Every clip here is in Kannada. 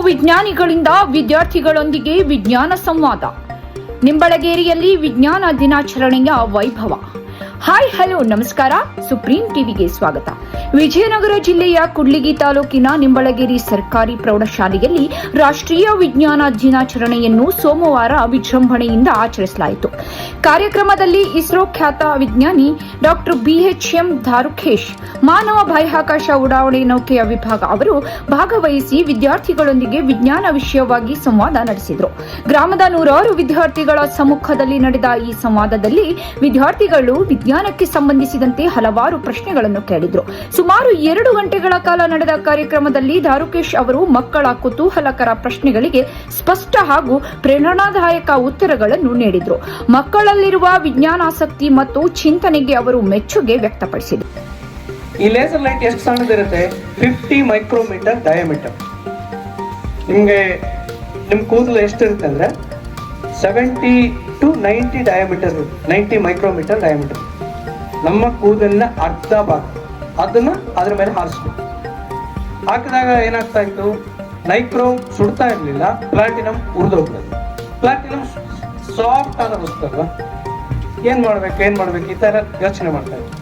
ವಿಜ್ಞಾನಿಗಳಿಂದ ವಿದ್ಯಾರ್ಥಿಗಳೊಂದಿಗೆ ವಿಜ್ಞಾನ ಸಂವಾದ. ನಿಂಬಳಗೇರಿಯಲ್ಲಿ ವಿಜ್ಞಾನ ದಿನಾಚರಣೆಯ ವೈಭವ. ಹಾಯ್ ಹಲೋ ನಮಸ್ಕಾರ, ಸುಪ್ರೀಂ ಟಿವಿಗೆ ಸ್ವಾಗತ. ವಿಜಯನಗರ ಜಿಲ್ಲೆಯ ಕೂಡ್ಲಿಗಿ ತಾಲೂಕಿನ ನಿಂಬಳಗೇರಿ ಸರ್ಕಾರಿ ಪ್ರೌಢಶಾಲೆಯಲ್ಲಿ ರಾಷ್ಟ್ರೀಯ ವಿಜ್ಞಾನ ದಿನಾಚರಣೆಯನ್ನು ಸೋಮವಾರ ವಿಜೃಂಭಣೆಯಿಂದ ಆಚರಿಸಲಾಯಿತು. ಕಾರ್ಯಕ್ರಮದಲ್ಲಿ ಇಸ್ರೋ ಖ್ಯಾತ ವಿಜ್ಞಾನಿ ಡಾಕ್ಟರ್ BHM ಧಾರುಖೇಶ್, ಮಾನವ ಬಾಹ್ಯಾಕಾಶ ಉಡಾವಣೆ ನೌಕೆಯ ವಿಭಾಗ ಅವರು ಭಾಗವಹಿಸಿ ವಿದ್ಯಾರ್ಥಿಗಳೊಂದಿಗೆ ವಿಜ್ಞಾನ ವಿಷಯವಾಗಿ ಸಂವಾದ ನಡೆಸಿದರು. ಗ್ರಾಮದ ನೂರಾರು ವಿದ್ಯಾರ್ಥಿಗಳ ಸಮ್ಮುಖದಲ್ಲಿ ನಡೆದ ಈ ಸಂವಾದದಲ್ಲಿ ವಿದ್ಯಾರ್ಥಿಗಳು ವಿಜ್ಞಾನಕ್ಕೆ ಸಂಬಂಧಿಸಿದಂತೆ ಹಲವಾರು ಪ್ರಶ್ನೆಗಳನ್ನು ಕೇಳಿದರು. ಸುಮಾರು 2 ಗಂಟೆಗಳ ಕಾಲ ನಡೆದ ಕಾರ್ಯಕ್ರಮದಲ್ಲಿ ಧಾರುಖೇಶ್ ಅವರು ಮಕ್ಕಳ ಕುತೂಹಲಕರ ಪ್ರಶ್ನೆಗಳಿಗೆ ಸ್ಪಷ್ಟ ಹಾಗೂ ಪ್ರೇರಣಾದಾಯಕ ಉತ್ತರಗಳನ್ನು ನೀಡಿದರು. ಮಕ್ಕಳಲ್ಲಿರುವ ವಿಜ್ಞಾನಾಸಕ್ತಿ ಮತ್ತು ಚಿಂತನೆಗೆ ಅವರು ಮೆಚ್ಚುಗೆ ವ್ಯಕ್ತಪಡಿಸಿದರು. ಈ ಲೇಸರ್ ಲೈಟ್ ಎಷ್ಟು ಸಣ್ಣದಿರುತ್ತೆ? 50 ಮೈಕ್ರೋಮೀಟರ್ ಡಯಾಮೀಟರ್. ನಿಮ್ಮ ಕೂದಲು ಎಷ್ಟಿರುತ್ತೆ ಅಂದರೆ 70 to 90 ಡಯಾಮೀಟರ್, 90 ಮೈಕ್ರೋಮೀಟರ್ ಡಯಾಮೀಟರ್. ನಮ್ಮ ಕೂದಲಿನ ಅರ್ಧ ಭಾಗ ಅದನ್ನು ಅದ್ರ ಮೇಲೆ ಹಾರಿಸ್ಬೇಕು. ಹಾಕಿದಾಗ ಏನಾಗ್ತಾ ಇತ್ತು, ನೈಕ್ರೋಮ್ ಸುಡ್ತಾ ಇರಲಿಲ್ಲ, ಪ್ಲಾಟಿನಮ್ ಉರಿದೋಗ್ತದೆ. ಪ್ಲಾಟಿನಮ್ ಸಾಫ್ಟ್ ಆದ ವಸ್ತು ಅಲ್ವಾ, ಏನು ಮಾಡ್ಬೇಕು ಈ ಥರ ಯೋಚನೆ ಮಾಡ್ತಾ ಇತ್ತು.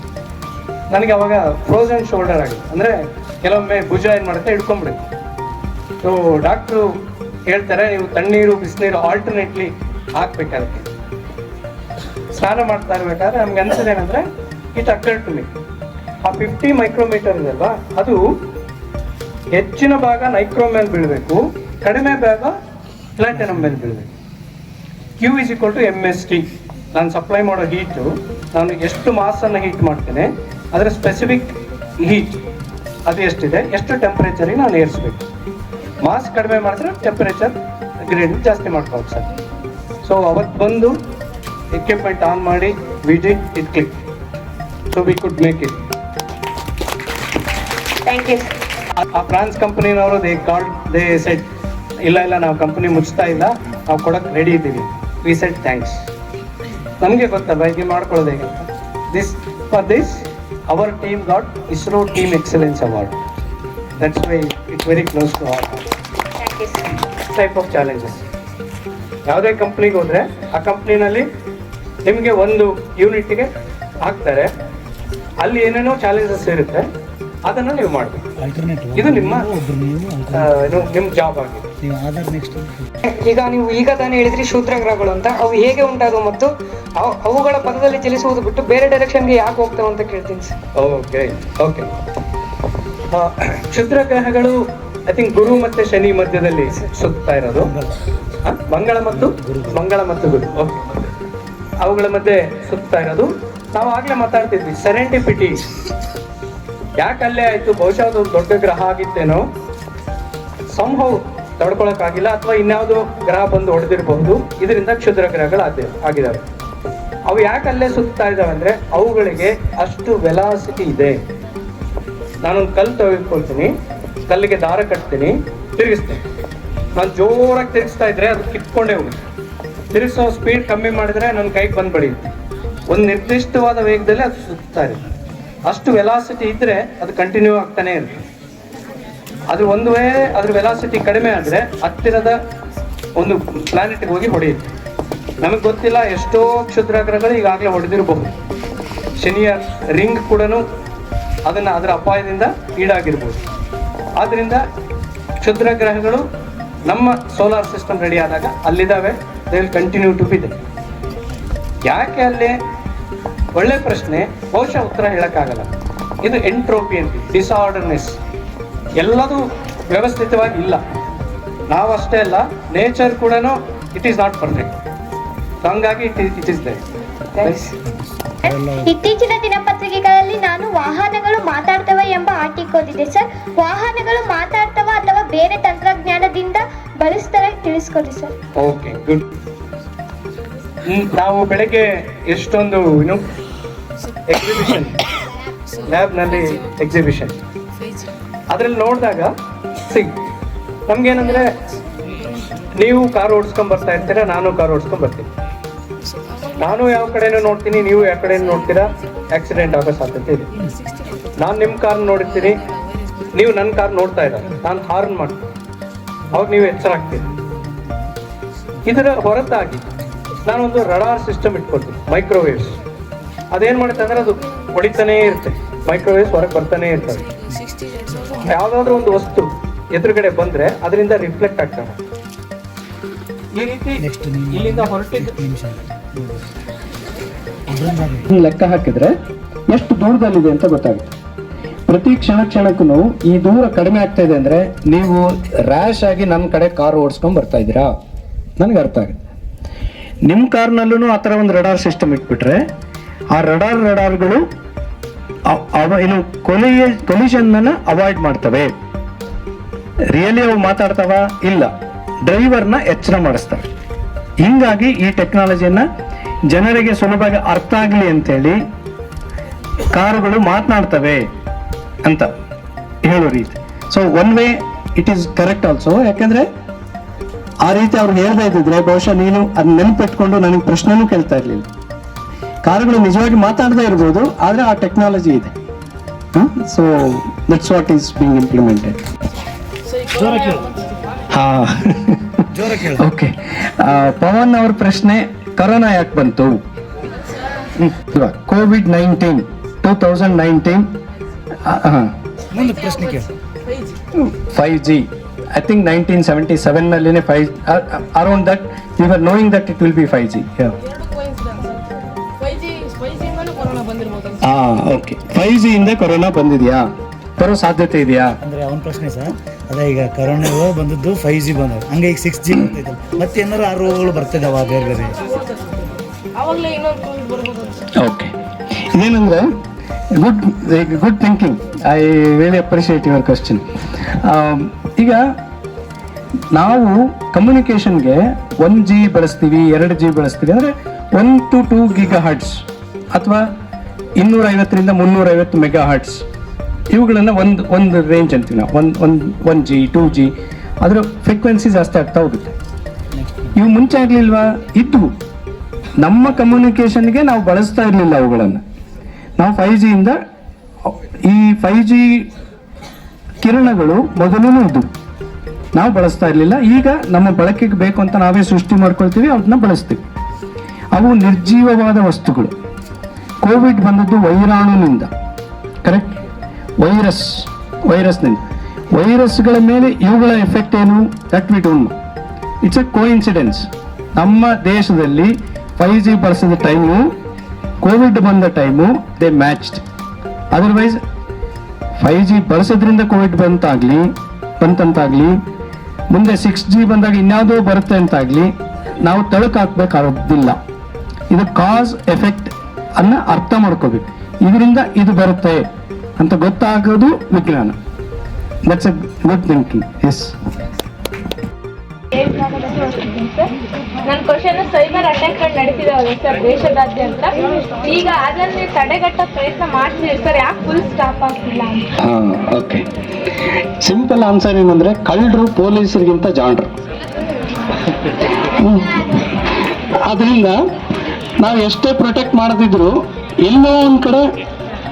ನನಗೆ ಅವಾಗ ಫ್ರೋಸನ್ ಶೋಲ್ಡರ್ ಆಗಿದೆ, ಅಂದರೆ ಕೆಲವೊಮ್ಮೆ ಭುಜ ಏನು ಮಾಡುತ್ತೆ, ಹಿಡ್ಕೊಂಡ್ಬಿಡುತ್ತೆ. ಸೊ ಡಾಕ್ಟ್ರು ಹೇಳ್ತಾರೆ, ನೀವು ತಣ್ಣೀರು ಬಿಸಿನೀರು ಆಲ್ಟರ್ನೇಟ್ಲಿ ಹಾಕ್ಬೇಕಾಗುತ್ತೆ. ಸ್ನಾನ ಮಾಡ್ತಾ ಇರ್ಬೇಕಾದ್ರೆ ನಮ್ಗೆ ಅನ್ಸೋದೇನಂದ್ರೆ ಇಟ್ ಅಕರ್ ಟು ಮೀ, ಆ 50 ಮೈಕ್ರೋಮೀಟರ್ ಇದಲ್ವಾ, ಅದು ಹೆಚ್ಚಿನ ಭಾಗ ನೈಕ್ರೋಮ್ ಮೇಲೆ ಬೀಳಬೇಕು, ಕಡಿಮೆ ಭಾಗ ಪ್ಲಾಟಿನಮ್ ಮೇಲೆ ಬೀಳಬೇಕು. Q = MST. ನಾನು ಸಪ್ಲೈ ಮಾಡೋ ಹೀಟು, ನಾನು ಎಷ್ಟು ಮಾಸನ್ನು ಹೀಟ್ ಮಾಡ್ತೇನೆ ಅದರ ಸ್ಪೆಸಿಫಿಕ್ ಹೀಟ್ ಅದು ಎಷ್ಟಿದೆ, ಎಷ್ಟು ಟೆಂಪರೇಚರಿಗೆ ನಾನು ಏರಿಸಬೇಕು. ಮಾಸ್ ಕಡಿಮೆ ಮಾಡಿದ್ರೆ ಟೆಂಪರೇಚರ್ ಗ್ರೇಡ್ ಜಾಸ್ತಿ ಮಾಡ್ಕೋಬೇಕು ಸರ್. ಸೊ ಅವತ್ತು ಬಂದು ಎಕ್ವಿಪ್ಮೆಂಟ್ ಆನ್ ಮಾಡಿ we did it click, so we could make it. Thank you. ಆ ಫ್ರಾನ್ಸ್ ಕಂಪನಿನವರು ದೇ ಸೆಡ್, ಇಲ್ಲ ನಾವು ಕಂಪನಿ ಮುಚ್ತಾ ಇಲ್ಲ, ನಾವು ಕೊಡಕ್ಕೆ ರೆಡಿ ಇದ್ದೀವಿ. We said thanks. ನಮಗೆ ಗೊತ್ತಲ್ಲ ಹೀಗೆ ಮಾಡ್ಕೊಳ್ಳೋದು ಹೇಗೆ ಅಂತ. For this our team got ISRO team excellence award. That's why it's very close to our type of challenges. ಯಾವುದೇ ಕಂಪ್ನಿಗೆ ಹೋದರೆ ಆ ಕಂಪ್ನಿನಲ್ಲಿ ನಿಮಗೆ ಒಂದು ಯೂನಿಟ್ಗೆ ಹಾಕ್ತಾರೆ, ಅಲ್ಲಿ ಏನೇನೋ ಚಾಲೆಂಜಸ್ ಇರುತ್ತೆ, ಅದನ್ನು ನೀವು ಮಾಡಬೇಕು. ಇದು ನಿಮ್ಮ ಜಾಬ್ ಆಗಿದೆ. ಈಗ ತಾನೇ ಹೇಳಿದ್ರಿ ಶೂದ್ರಗ್ರಹಗಳು ಅಂತ, ಅವು ಹೇಗೆ ಉಂಟಾದವು ಮತ್ತು ಅವುಗಳ ಪದದಲ್ಲಿ ಚಲಿಸುವುದು ಬಿಟ್ಟು ಬೇರೆ ಡೈರೆಕ್ಷನ್ಗೆ ಯಾಕೆ ಹೋಗ್ತಾವೆ ಅಂತ ಕೇಳ್ತೀನಿ ಸರ್. ಓಕೆ. ಕ್ಷುದ್ರಗ್ರಹಗಳು ಐ ಥಿಂಕ್ ಗುರು ಮತ್ತೆ ಶನಿ ಮಧ್ಯದಲ್ಲಿ ಸುತ್ತಾ ಇರೋದು. ಮಂಗಳ ಮತ್ತು ಗುರು, ಓಕೆ, ಅವುಗಳ ಮಧ್ಯೆ ಸುತ್ತಾ ಇರೋದು. ನಾವು ಆಗ್ಲೇ ಮಾತಾಡ್ತಿದ್ವಿ ಸೆರೆಂಡಿಪಿಟಿ. ಯಾಕೆ ಅಲ್ಲೇ ಆಯ್ತು? ಬಹುಶಃ ಅದು ದೊಡ್ಡ ಗ್ರಹ ಆಗಿತ್ತೇನೋ, ಸಂಭವ ತಡ್ಕೊಳಕ್ಕಾಗಿಲ್ಲ, ಅಥವಾ ಇನ್ಯಾವುದೋ ಗ್ರಹ ಬಂದು ಹೊಡೆದಿರಬಹುದು. ಇದರಿಂದ ಕ್ಷುದ್ರ ಗ್ರಹಗಳು ಆಗಿದ್ದಾವೆ. ಅವು ಯಾಕೆ ಅಲ್ಲೇ ಸುತ್ತಾ ಇದ್ದಾವೆ ಅಂದ್ರೆ ಅವುಗಳಿಗೆ ಅಷ್ಟು ವೆಲಾಸಿಟಿ ಇದೆ. ನಾನೊಂದು ಕಲ್ಲು ತೆಗೆದುಕೊಳ್ತೀನಿ, ಕಲ್ಲಿಗೆ ದಾರ ಕಟ್ತೀನಿ, ತಿರುಗಿಸ್ತೀನಿ. ನಾನು ಜೋರಾಗಿ ತಿರುಗಿಸ್ತಾ ಇದ್ರೆ ಅದು ಕಿತ್ಕೊಂಡೇ ಹೋಗುತ್ತೆ. ತಿರುಗಿಸೋ ಸ್ಪೀಡ್ ಕಮ್ಮಿ ಮಾಡಿದ್ರೆ ನನ್ನ ಕೈಗೆ ಬಂದು ಬಡಿಯುತ್ತೆ. ಒಂದು ನಿರ್ದಿಷ್ಟವಾದ ವೇಗದಲ್ಲಿ ಅದು ಸುತ್ತಾ ಇರುತ್ತೆ. ಅಷ್ಟು ವೆಲಾಸಿಟಿ ಇದ್ರೆ ಅದು ಕಂಟಿನ್ಯೂ ಆಗ್ತಾನೆ ಇರುತ್ತೆ. ಅದು ಒಂದು ವೇ ಅದ್ರ ವೆಲಾಸಿಟಿ ಕಡಿಮೆ ಆದರೆ ಹತ್ತಿರದ ಒಂದು ಪ್ಲಾನೆಟ್ಗೆ ಹೋಗಿ ಹೊಡೆಯುತ್ತೆ. ನಮಗೆ ಗೊತ್ತಿಲ್ಲ, ಎಷ್ಟೋ ಕ್ಷುದ್ರಗ್ರಹಗಳು ಈಗಾಗಲೇ ಹೊಡೆದಿರಬಹುದು. ಶನಿಯ ರಿಂಗ್ ಕೂಡ ಅದರ ಅಪಾಯದಿಂದ ಈಡಾಗಿರ್ಬೋದು. ಆದ್ದರಿಂದ ಕ್ಷುದ್ರಗ್ರಹಗಳು ನಮ್ಮ ಸೋಲಾರ್ ಸಿಸ್ಟಮ್ ರೆಡಿ ಆದಾಗ ಅಲ್ಲಿದ್ದಾವೆ, they will continue to be there. ಯಾಕೆ ಅಲ್ಲೇ? ಒಳ್ಳೆ ಪ್ರಶ್ನೆ, ಬಹುಶಃ ಉತ್ತರ ಹೇಳಕ್ಕಾಗಲ್ಲ. ಇದು ಎಂಟ್ರೋಪಿ ಅಂತ, ಡಿಸಾರ್ಡರ್ನೆಸ್. ಎಲ್ಲದೂ ವ್ಯವಸ್ಥಿತವಾಗಿ ಇಲ್ಲ. ನಾವಷ್ಟೇ ಅಲ್ಲ, ನೇಚರ್ ಕೂಡ ಇಟ್ ಈಸ್ ನಾಟ್ ಪರ್ಫೆಕ್ಟ್. ಹಂಗಾಗಿ ಇಟ್ ಈಸ್ ದೇ. ಇತ್ತೀಚಿನ ದಿನಪತ್ರಿಕೆಗಳಲ್ಲಿ ನಾನು ವಾಹನಗಳು ಮಾತಾಡ್ತವೆ ಎಂಬ ಆರ್ಟಿಕಲ್ ಓದಿದೆ ಸರ್. ವಾಹನಗಳು ಮಾತಾಡ್ತವ ಅಥವಾ ಬೇರೆ ತಂತ್ರಜ್ಞಾನದಿಂದ ಬಳಸ್ತಾರೆ, ತಿಳಿಸ್ಕೊಡಿ ಸರ್. Okay, good. ನಾವು ಬೆಳಗ್ಗೆ ಎಷ್ಟೊಂದು ಎಕ್ಸಿಬಿಷನ್, ಲ್ಯಾಬ್ನಲ್ಲಿ ಎಕ್ಸಿಬಿಷನ್, ಅದರಲ್ಲಿ ನೋಡಿದಾಗ ನಮ್ಗೇನಂದ್ರೆ, ನೀವು ಕಾರ್ ಓಡಿಸ್ಕೊಂಡ್ ಬರ್ತಾ ಇರ್ತೀರಾ, ನಾನು ಕಾರ್ ಓಡಿಸ್ಕೊಂಡ್ ಬರ್ತೀನಿ. ನಾನು ಯಾವ ಕಡೆನೂ ನೋಡ್ತೀನಿ, ನೀವು ಯಾವ ಕಡೆ ನೋಡ್ತೀರಾ, ಆಕ್ಸಿಡೆಂಟ್ ಆಗೋ ಸಾಧ್ಯತೆ ಇದೆ. ನಾನು ನಿಮ್ಮ ಕಾರ್ ನೋಡ್ತೀನಿ, ನೀವು ನನ್ನ ಕಾರ್ ನೋಡ್ತಾ ಇದ್ದಾರೆ, ನಾನು ಹಾರ್ನ್ ಮಾಡ್ತೀನಿ. ಅವಾಗ ನೀವು ಎಚ್ಚರ ಆಗ್ತೀರಿ. ಇದರ ಹೊರತಾಗಿ ನಾನೊಂದು ರಡಾರ್ ಸಿಸ್ಟಮ್ ಇಟ್ಕೊಳ್ತೀನಿ, ಮೈಕ್ರೋವೇವ್ಸ್. ಅದೇನ್ ಮಾಡುತ್ತೆ ಅಂದ್ರೆ ಅದು ಹೊಡಿತಾನೇ ಇರುತ್ತೆ, ಮೈಕ್ರೋವೇವ್ಸ್ ಹೊರಗೆ ಬರ್ತಾನೆ ಇರ್ತವೆ. ಯಾವ್ದಾದ್ರು ಒಂದು ವಸ್ತು ಎದುರುಗಡೆ ಬಂದ್ರೆ ಅದರಿಂದ ರಿಫ್ಲೆಕ್ಟ್ ಆಗ್ತವೆ. ಈ ರೀತಿ ಇಲ್ಲಿಂದ ಹೊರಟಿದ್ದು ಲೆಕ್ಕ ಹಾಕಿದ್ರೆ ಎಷ್ಟು ದೂರದಲ್ಲಿದೆ ಅಂತ ಗೊತ್ತಾಗುತ್ತೆ. ಪ್ರತಿ ಕ್ಷಣಕ್ಕೂ ಈ ದೂರ ಕಡಿಮೆ ಆಗ್ತಾ ಇದೆ ಅಂದ್ರೆ ನೀವು ರ್ಯಾಶ್ ಆಗಿ ನನ್ನ ಕಡೆ ಕಾರ್ ಓಡಿಸ್ಕೊಂಡ್ ಬರ್ತಾ ಇದ್ದೀರಾ, ನನಗೆ ಅರ್ಥ ಆಗುತ್ತೆ. ನಿಮ್ಮ ಕಾರ್ನಲ್ಲೂ ಆ ಥರ ಒಂದು ರಡಾರ್ ಸಿಸ್ಟಮ್ ಇಟ್ಬಿಟ್ರೆ ಆ ರಡಾರ್ಗಳು ಏನು ಕೊಲಿಷನ್ನ ಅವಾಯ್ಡ್ ಮಾಡ್ತವೆ. ರಿಯಲಿ ಅವು ಮಾತಾಡ್ತಾವ? ಇಲ್ಲ, ಡ್ರೈವರ್ನ ಎಚ್ಚರ ಮಾಡಿಸ್ತವೆ. ಹಿಂಗಾಗಿ ಈ ಟೆಕ್ನಾಲಜಿಯನ್ನ ಜನರಿಗೆ ಸುಲಭವಾಗಿ ಅರ್ಥ ಆಗಲಿ ಅಂತೇಳಿ ಕಾರುಗಳು ಮಾತನಾಡ್ತವೆ ಅಂತ ಹೇಳೋ ರೀತಿ. So one way it is correct also. ಯಾಕಂದ್ರೆ ಆ ರೀತಿ ಅವ್ರು ಹೇಳ್ತಾ ಇದ್ದಿದ್ರೆ ಬಹುಶಃ ನೀನು ಅದನ್ನ ನೆನಪಿಟ್ಕೊಂಡು ನನಗೆ ಪ್ರಶ್ನೆನೂ ಕೇಳ್ತಾ ಇರ್ಲಿಲ್ಲ. ಕಾರುಗಳು ನಿಜವಾಗಿ ಮಾತಾಡದೇ ಇರ್ಬೋದು, ಆದ್ರೆ ಆ ಟೆಕ್ನಾಲಜಿ ಇದೆ. So that's what is being implemented. ಹಾ, ಓಕೆ. ಪವನ್ ಅವ್ರ ಪ್ರಶ್ನೆ, ಕರೋನಾ ಯಾಕೆ ಬಂತು? COVID-19 2019 5G. I think 1977 ನಲ್ಲಿನೇ 5 around that we were knowing that it will be 5G. Yeah. Okay, 5G ಇಂದ ಕೊರೋನಾ ಬಂದಿದೆಯಾ, ಬರೋ ಸಾಧ್ಯತೆ ಇದೆಯಾ ಅಂದ್ರೆ ಅವನ ಪ್ರಶ್ನೆ ಸರ್. ಅದೇ ಈಗ ಕರೋನಾ ಬಂದದ್ದು 5G ಬಂದವು, ಹಂಗೆ ಈಗ 6G ಬರ್ತೈತಲ್ಲ, ಮತ್ತೆ ಏನಾರು ಆ ರೋಗಗಳು ಬರ್ತಿದಾವ ಬೇರೆ ಬೇರೆ? ಓಕೆ, ಇದೇನಂದ್ರೆ good thinking. I really appreciate your question. ಈಗ ನಾವು ಕಮ್ಯುನಿಕೇಷನ್ಗೆ 1G ಬಳಸ್ತೀವಿ, 2G ಬಳಸ್ತೀವಿ ಅಂದರೆ 1 to 2 GHz ಅಥವಾ 250 to 350 MHz ಇವುಗಳನ್ನು ಒಂದು ರೇಂಜ್ ಅಂತೀವಿ ನಾವು. 1G 2G ಅದರ ಫ್ರೀಕ್ವೆನ್ಸಿ ಜಾಸ್ತಿ ಆಗ್ತಾ ಹೋಗುತ್ತೆ. ಇವು ಮುಂಚೆ ಆಗಲಿಲ್ವಾ? ಇದ್ವು. ನಮ್ಮ ಕಮ್ಯುನಿಕೇಷನ್ಗೆ ನಾವು ಬಳಸ್ತಾ ಇರಲಿಲ್ಲ ಅವುಗಳನ್ನು. ನಾವು 5G ಇಂದ ಈ 5G ಕಿರಣಗಳು ಮೊದಲೂ ಇದ್ವು, ನಾವು ಬಳಸ್ತಾ ಇರಲಿಲ್ಲ. ಈಗ ನಮ್ಮ ಬಳಕೆಗೆ ಬೇಕು ಅಂತ ನಾವೇ ಸೃಷ್ಟಿ ಮಾಡ್ಕೊಳ್ತೀವಿ, ಅದನ್ನ ಬಳಸ್ತೀವಿ. ಅವು ನಿರ್ಜೀವವಾದ ವಸ್ತುಗಳು. ಕೋವಿಡ್ ಬಂದದ್ದು ವೈರಾಣುನಿಂದ, ಕರೆಕ್ಟ್? ವೈರಸ್ನಿಂದ. ವೈರಸ್ಗಳ ಮೇಲೆ ಇವುಗಳ ಎಫೆಕ್ಟ್ ಏನು? That we don't know. It's A coincidence. ನಮ್ಮ ದೇಶದಲ್ಲಿ 5G ಬಳಸಿದ ಟೈಮು, ಕೋವಿಡ್ ಬಂದ time they matched. Otherwise 5G ಬಳಸೋದ್ರಿಂದ ಕೋವಿಡ್ ಬಂತಂತಾಗ್ಲಿ, ಮುಂದೆ 6G ಬಂದಾಗ ಇನ್ಯಾವುದೋ ಬರುತ್ತೆ ಅಂತಾಗ್ಲಿ ನಾವು ತಳಕು ಹಾಕ್ಬೇಕಾಗೋದಿಲ್ಲ. ಇದು ಕಾಸ್ ಎಫೆಕ್ಟ್ ಅನ್ನ ಅರ್ಥ ಮಾಡ್ಕೋಬೇಕು. ಇದರಿಂದ ಇದು ಬರುತ್ತೆ ಅಂತ ಗೊತ್ತಾಗೋದು ವಿಜ್ಞಾನ. That's a good thinking. Yes, ನನ್ನ ಕ್ವಶನ್, ಸೈಬರ್ ಅಟ್ಯಾಕ್ಗಳು ನಡೀತಿದಾವಲ್ಲ ಸರ್ ದೇಶದಾದ್ಯಂತ, ಈಗ ಅದನ್ನೇ ತಡೆಗಟ್ಟೋ ಪ್ರಯತ್ನ ಮಾಡ್ತಿದ್ದೀವಿ ಸರ್, ಯಾಕೆ ಫುಲ್ ಸ್ಟಾಪ್ ಆಗ್ತಿಲ್ಲ ಅಂತ? ಓಕೆ, ಸಿಂಪಲ್ ಆನ್ಸರ್ ಏನಂದ್ರೆ ಕಳ್ಳರು ಪೊಲೀಸರಿಗಿಂತ ಜಾಣರು. ಅದರಿಂದ ನಾವು ಎಷ್ಟೇ ಪ್ರೊಟೆಕ್ಟ್ ಮಾಡದಿದ್ರು ಎಲ್ಲೋ ಒಂದ್ ಕಡೆ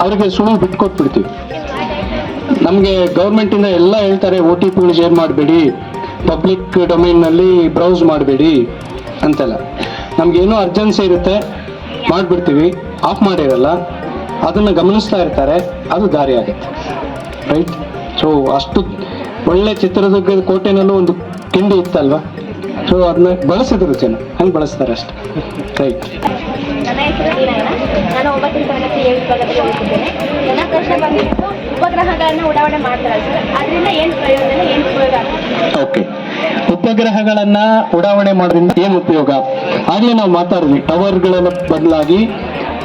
ಅವ್ರಿಗೆ ಸುಳ್ಳು ಬಿಟ್ಕೊಟ್ಬಿಡ್ತೀವಿ. ನಮಗೆ ಗೌರ್ಮೆಂಟಿಂದ ಎಲ್ಲ ಹೇಳ್ತಾರೆ OTPಗಳು ಶೇರ್ ಮಾಡಬೇಡಿ, ಪಬ್ಲಿಕ್ ಡೊಮೈನ್ನಲ್ಲಿ ಬ್ರೌಸ್ ಮಾಡಬೇಡಿ ಅಂತೆಲ್ಲ. ನಮಗೇನೋ ಅರ್ಜೆನ್ಸಿ ಇರುತ್ತೆ, ಮಾಡಿಬಿಡ್ತೀವಿ, ಆಫ್ ಮಾಡಿರಲ್ಲ, ಅದನ್ನು ಗಮನಿಸ್ತಾ ಇರ್ತಾರೆ, ಅದು ದಾರಿ ಆಗುತ್ತೆ. ರೈಟ್? ಸೊ ಅಷ್ಟು ಒಳ್ಳೆ ಚಿತ್ರದುರ್ಗದ ಕೋಟೆನಲ್ಲೂ ಒಂದು ಕಿಂಡಿ ಇತ್ತಲ್ವಾ? ಸೊ ಅದನ್ನ ಬಳಸಿದ್ರು ಜನ, ಹಂಗೆ ಬಳಸ್ತಾರೆ ಅಷ್ಟೆ. ರೈಟ್? ನನ್ನ ಹೆಸರು ದೀನಯ್ಯ. ನಾನು 9ನೇ ತರಗತಿ 7ನೇ ವಿಭಾಗದಲ್ಲಿ ಓದುತ್ತಿದ್ದೇನೆ. ನನ್ನ ಪ್ರಶ್ನೆ ಬಂದಿದ್ದು, ಉಪಗ್ರಹಗಳನ್ನು ಉಡಾವಣೆ ಮಾಡ್ತಾರೆ ಸರ್, ಅದರಿಂದ ಏನು ಪ್ರಯೋಜನ, ಏನು ಉಪಯೋಗ? ಓಕೆ, ಉಪಗ್ರಹಗಳನ್ನ ಉಡಾವಣೆ ಮಾಡೋದ್ರಿಂದ ಏನು ಉಪಯೋಗ? ಆಗ್ಲೇ ನಾವು ಮಾತಾಡಿದ್ವಿ, ಟವರ್ಗಳ ಬದಲಾಗಿ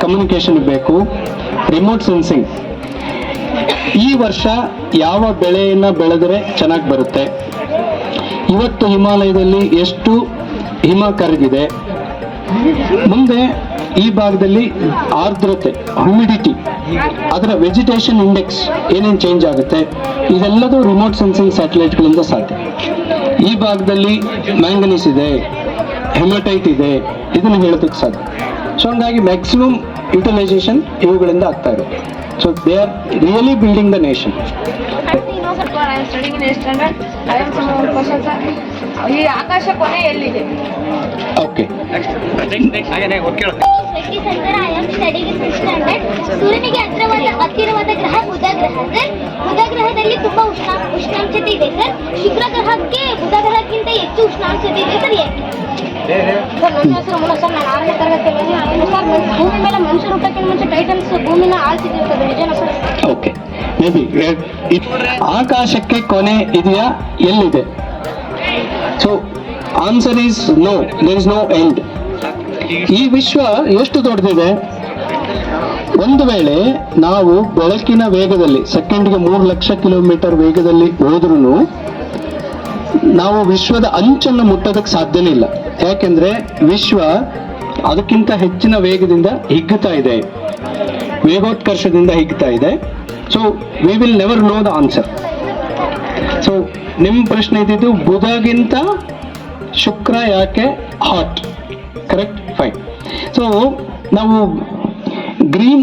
ಕಮ್ಯುನಿಕೇಶನ್ ಬೇಕು, ರಿಮೋಟ್ ಸೆನ್ಸಿಂಗ್. ಈ ವರ್ಷ ಯಾವ ಬೆಳೆಯನ್ನ ಬೆಳೆದರೆ ಚೆನ್ನಾಗಿ ಬರುತ್ತೆ, ಇವತ್ತು ಹಿಮಾಲಯದಲ್ಲಿ ಎಷ್ಟು ಹಿಮ ಕರಗಿದೆ, ಮುಂದೆ ಈ ಭಾಗದಲ್ಲಿ ಆರ್ದ್ರತೆ, ಹ್ಯೂಮಿಡಿಟಿ, ಅದರ ವೆಜಿಟೇಷನ್ ಇಂಡೆಕ್ಸ್ ಏನೇನು ಚೇಂಜ್ ಆಗುತ್ತೆ, ಇದೆಲ್ಲದೂ ರಿಮೋಟ್ ಸೆನ್ಸಿಂಗ್ ಸ್ಯಾಟಲೈಟ್ಗಳಿಂದ ಸಾಧ್ಯ. ಈ ಭಾಗದಲ್ಲಿ ಮ್ಯಾಂಗನೀಸ್ ಇದೆ, ಹೆಮಟೈಟ್ ಇದೆ, ಇದನ್ನು ಹೇಳೋದಕ್ಕೆ ಸಾಧ್ಯ. ಸೊ ಹಂಗಾಗಿ ಮ್ಯಾಕ್ಸಿಮಮ್ ಯುಟಿಲೈಸೇಷನ್ ಇವುಗಳಿಂದ ಆಗ್ತಾ ಇದೆ. So they are really building the nation. ಇನ್ನೊಂದು ಸ್ವಲ್ಪ I am studying in standard. I am some question sir. ಈ ಆಕಾಶ ಕೊನೆ ಎಲ್ಲಿದೆ? Okay I am studying in fifth standard. ಸೂರ್ಯನಿಗೆ ಹತ್ತಿರವಾದ ಗ್ರಹ ಬುಧ ಗ್ರಹ ಸರ್. ಬುಧ ಗ್ರಹದಲ್ಲಿ ತುಂಬಾ ಉಷ್ಣಾಂಶತೆ ಇದೆ ಸರ್. ಶುಕ್ರ ಗ್ರಹಕ್ಕೆ ಬುಧ ಗ್ರಹಕ್ಕಿಂತ ಹೆಚ್ಚು ಉಷ್ಣಾಂಶತೆ ಇದೆ ಸರ್. ಸರ್ ನನ್ನ ಹೆಸರು ಮುನ ಸರ್. ನಾನು 6ನೇ ತರಗತಿಯಲ್ಲಿ ಸರ್. ಭೂಮಿ ಮೇಲೆ ಮನುಷ್ಯರು ಹುಟ್ಟಕ್ಕಿಂತ ಮುಂಚೆ ಟೈಟನ್ಸ್ ಭೂಮಿನ ಆಳ್ತಿದ್ರು ನಿಜನ ಸರ್? ಓಕೆ ಮೇ ಬಿ ಆಕಾಶಕ್ಕೆ ಕೊನೆ ಇದೆಯಾ, ಎಲ್ಲಿದೆ? So answer is no, there is no end. ಈ ವಿಶ್ವ ಎಷ್ಟು ದೊಡ್ಡದಿದೆ? ಒಂದು ವೇಳೆ ನಾವು ಬೆಳಕಿನ ವೇಗದಲ್ಲಿ ಸೆಕೆಂಡ್ಗೆ 3 ಲಕ್ಷ ಕಿಲೋಮೀಟರ್ ವೇಗದಲ್ಲಿ ಹೋದ್ರೂ ನಾವು ವಿಶ್ವದ ಅಂಚನ್ನು ಮುಟ್ಟೋದಕ್ಕೆ ಸಾಧ್ಯನೇ ಇಲ್ಲ. ಯಾಕೆಂದ್ರೆ ವಿಶ್ವ ಅದಕ್ಕಿಂತ ಹೆಚ್ಚಿನ ವೇಗದಿಂದ ಹಿಗ್ಗುತ್ತಾ ಇದೆ, ವೇಗೋತ್ಕರ್ಷದಿಂದ ಹಿಗ್ಗುತ್ತಾ ಇದೆ. So we will never know the answer. So ನಿಮ್ಮ ಪ್ರಶ್ನೆ ಇದ್ದಿದ್ದು ಬುಧಗಿಂತ ಶುಕ್ರ ಯಾಕೆ ಹಾಟ್? Correct, fine. ಸೊ ನಾವು green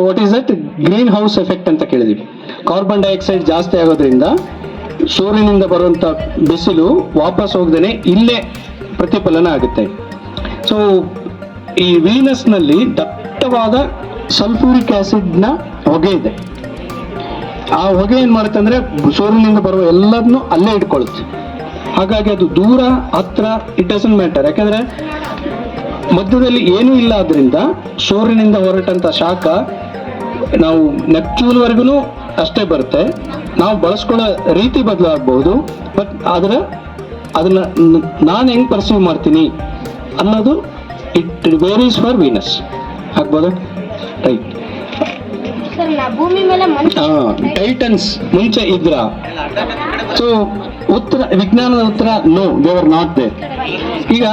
what is that green house effect ಅಂತ ಕೇಳಿದ್ವಿ. ಕಾರ್ಬನ್ ಡೈಆಕ್ಸೈಡ್ ಜಾಸ್ತಿ ಆಗೋದ್ರಿಂದ ಸೂರ್ಯನಿಂದ ಬರುವಂಥ ಬಿಸಿಲು ವಾಪಸ್ ಹೋಗದೇನೆ ಇಲ್ಲೇ ಪ್ರತಿಫಲನ ಆಗುತ್ತೆ. ಸೊ ಈ ವೀನಸ್ನಲ್ಲಿ ದಟ್ಟವಾದ ಸಲ್ಫ್ಯೂರಿಕ್ ಆಸಿಡ್ನ ಹೊಗೆ ಇದೆ. ಆ ಹೊಗೆ ಏನು ಮಾಡುತ್ತೆ ಅಂದರೆ ಸೂರ್ಯನಿಂದ ಬರುವ ಎಲ್ಲದನ್ನು ಅಲ್ಲೇ ಇಟ್ಕೊಳ್ಳುತ್ತೆ. ಹಾಗಾಗಿ ಅದು ದೂರ ಹತ್ರ ಇಟ್ ಡಸಂಟ್ ಮ್ಯಾಟರ್. ಯಾಕಂದ್ರೆ ಮಧ್ಯದಲ್ಲಿ ಏನೂ ಇಲ್ಲ, ಆದ್ರಿಂದ ಸೂರ್ಯನಿಂದ ಹೊರಟಂತ ಶಾಖ ನಾವು ನೆಪ್ಚೂನ್ವರೆಗೂ ಅಷ್ಟೇ ಬರುತ್ತೆ. ನಾವು ಬಳಸ್ಕೊಳ್ಳೋ ರೀತಿ ಬದಲಾಗಬಹುದು, ಬಟ್ ಅದನ್ನ ನಾನು ಹೆಂಗೆ ಪರ್ಸೀವ್ ಮಾಡ್ತೀನಿ ಅನ್ನೋದು ಇಟ್ ವೇರೀಸ್ ಫಾರ್ ವೀನಸ್. ಆಗ್ಬೋದಾ? ರೈಟ್. ಭೂಮಿ ಮೇಲೆ ಟೈಟನ್ಸ್ ಮುಂಚೆ ಇದ್ರ? ಸೊ ಉತ್ತರ, ವಿಜ್ಞಾನದ ಉತ್ತರ no, they are not there. ಈಗ